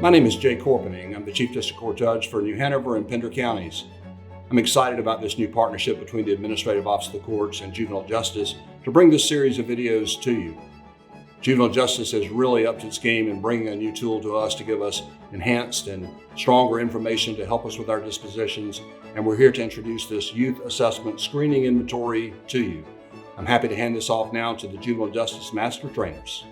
My name is Jay Corpening. I'm the Chief District Court Judge for New Hanover and Pender counties. I'm excited about this new partnership between the Administrative Office of the Courts and Juvenile Justice to bring this series of videos to you. Juvenile Justice has really upped its game in bringing a new tool to us to give us enhanced and stronger information to help us with our dispositions, and we're here to introduce this Youth Assessment Screening Inventory to you. I'm happy to hand this off now to the Juvenile Justice Master Trainers.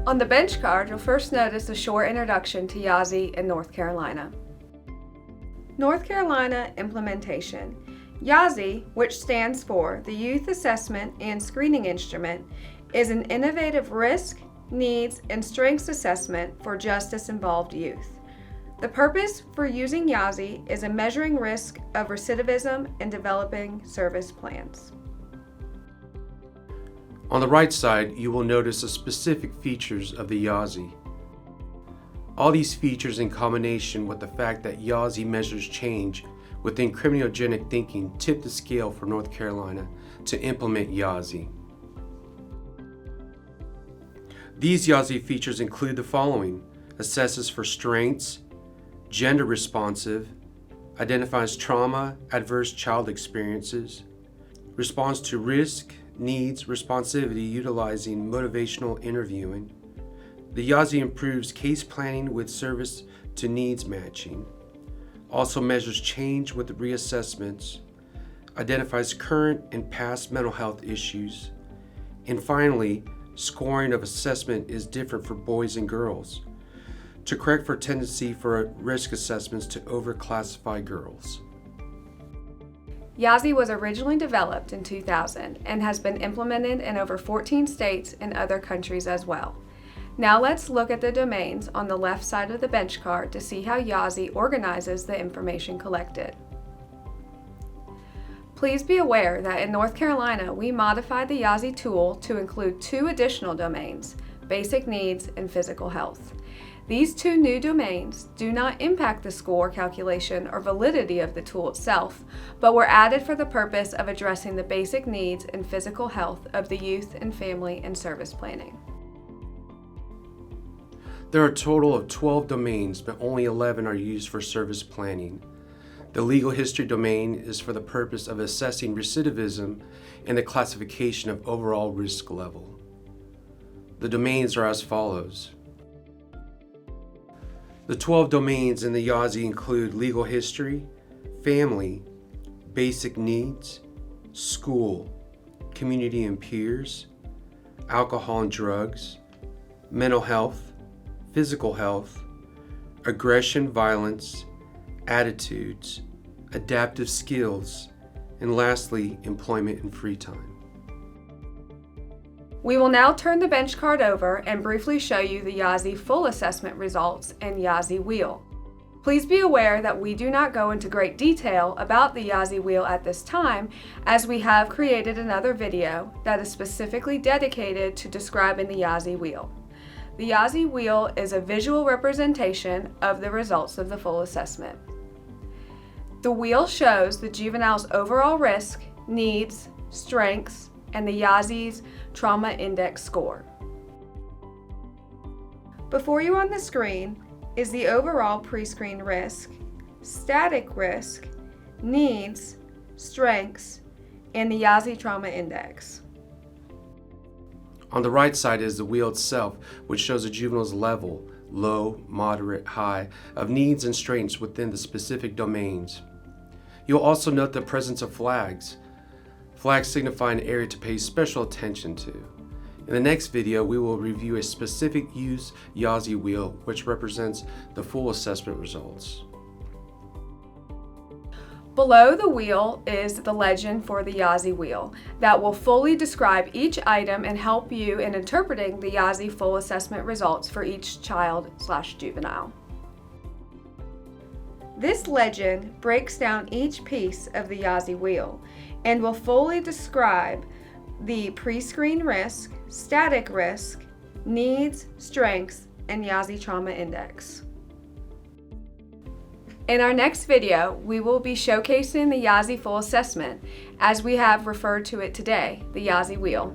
On the Benchcard, you'll first notice a short introduction to YASI in North Carolina. North Carolina Implementation. YASI, which stands for the Youth Assessment and Screening Instrument, is an innovative risk, needs, and strengths assessment for justice-involved youth. The purpose for using YASI is in measuring risk of recidivism and developing service plans. On the right side, you will notice the specific features of the YASI. All these features in combination with the fact that YASI measures change within criminogenic thinking tip the scale for North Carolina to implement YASI. These YASI features include the following: assesses for strengths, gender responsive, identifies trauma, adverse child experiences, responds to risk, needs, responsivity utilizing motivational interviewing. The YASI improves case planning with service to needs matching, also measures change with reassessments, identifies current and past mental health issues, and finally, scoring of assessment is different for boys and girls to correct for tendency for risk assessments to overclassify girls. YASI was originally developed in 2000 and has been implemented in over 14 states and other countries as well. Now let's look at the domains on the left side of the Benchcard to see how YASI organizes the information collected. Please be aware that in North Carolina, we modified the YASI tool to include 2 additional domains, basic needs and physical health. These 2 new domains do not impact the score calculation or validity of the tool itself, but were added for the purpose of addressing the basic needs and physical health of the youth and family and service planning. There are a total of 12 domains, but only 11 are used for service planning. The legal history domain is for the purpose of assessing recidivism and the classification of overall risk level. The domains are as follows. The 12 domains in the YASI include legal history, family, basic needs, school, community and peers, alcohol and drugs, mental health, physical health, aggression, violence, attitudes, adaptive skills, and lastly, employment and free time. We will now turn the Benchcard over and briefly show you the YASI full assessment results and YASI wheel. Please be aware that we do not go into great detail about the YASI wheel at this time, as we have created another video that is specifically dedicated to describing the YASI wheel. The YASI wheel is a visual representation of the results of the full assessment. The wheel shows the juvenile's overall risk, needs, strengths, and the YASI's Trauma Index score. Before you on the screen is the overall pre-screen risk, static risk, needs, strengths, and the YASI Trauma Index. On the right side is the wheel itself, which shows a juvenile's level, low, moderate, high, of needs and strengths within the specific domains. You'll also note the presence of flags. Flags signify an area to pay special attention to. In the next video, we will review a specific use YASI wheel, which represents the full assessment results. Below the wheel is the legend for the YASI wheel that will fully describe each item and help you in interpreting the YASI full assessment results for each child/juvenile. This legend breaks down each piece of the YASI wheel and will fully describe the pre-screen risk, static risk, needs, strengths, and YASI trauma index. In our next video, we will be showcasing the YASI full assessment, as we have referred to it today, the YASI wheel.